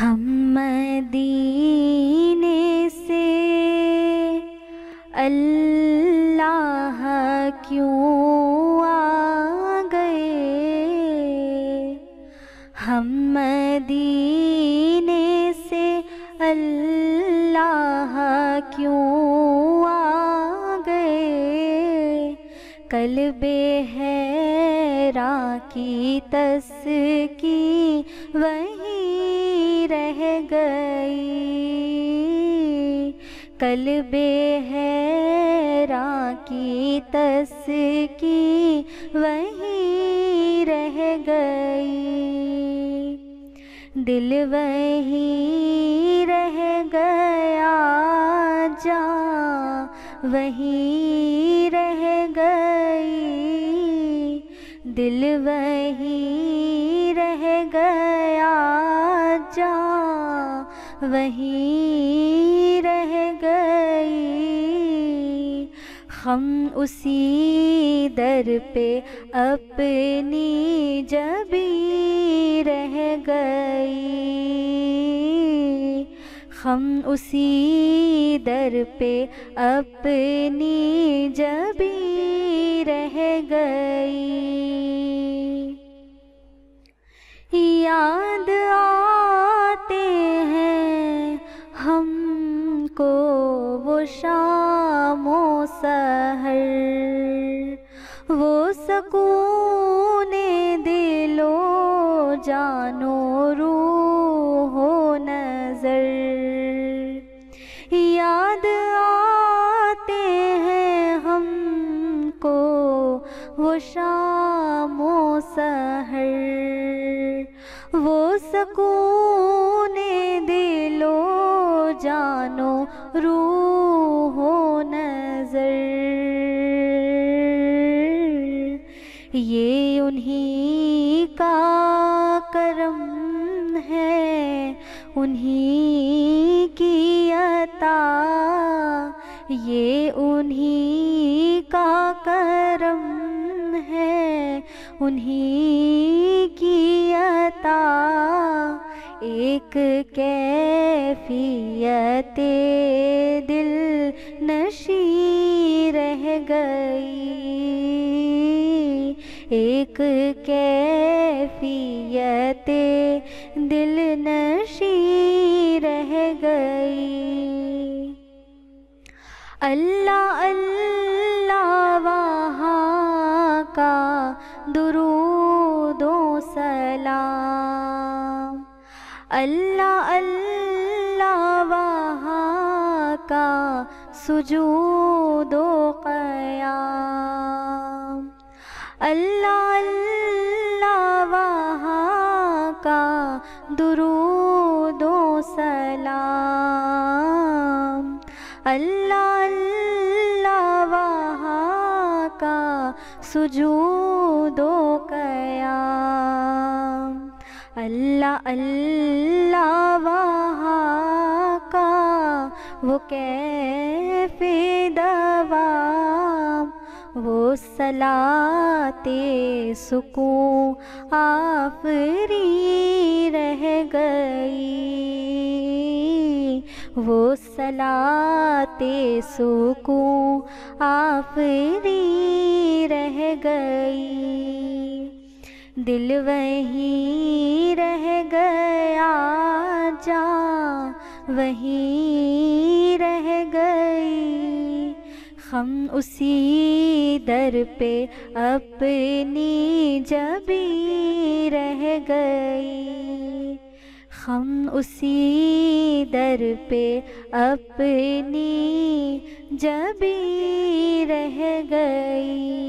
ہم مدینے سے اللہ کیوں آ گئے، ہم مدینے سے اللہ کیوں آ گئے، قلب حیران کی تسکی وہیں رہ گئی، قلب حیران کی تسکی وہیں رہ گئی، دل وہیں رہ گیا، جان وہیں رہ گئی، دل وہیں رہ گیا، جان وہیں رہ گئی، ہم اسی در پہ اپنی جبیں رہ گئی، ہم اسی در پہ اپنی جبیں رہ گئی، یاد آتے ہیں ہم کو وہ شام و سحر، وہ سکون دل و جان و روح و نظر، یاد آتے ہیں ہم کو وہ شام و سحر، وہ سکون دل و جان و روح و نظر، یہ انہی کا کرم ہے، انہی کی عطا، یہ انہی کا کرم ہے، انہی کی عطا، ایک کیفیت دل نشیں رہ گئی، ایک کیفیت دل نشیں رہ گئی، اللہ اللہ وہاں کا درود و سلام، اللہ اللہ وہاں کا سجود و قیام، اللہ اللہ وہاں کا درود و سلام، اللہ اللہ وہاں کا سجود و قیام، اللہ اللہ وہاں کا وہ کیف دوام، وہ صلاۃ سکون آفری رہ گئی، وہ صلاۃ سکون آفری رہ گئی، دل وہیں رہ گیا، جان وہیں رہ گئی، ہم اسی در پہ اپنی جبیں رہ گئی، ہم اسی در پہ اپنی جبیں رہ گئی۔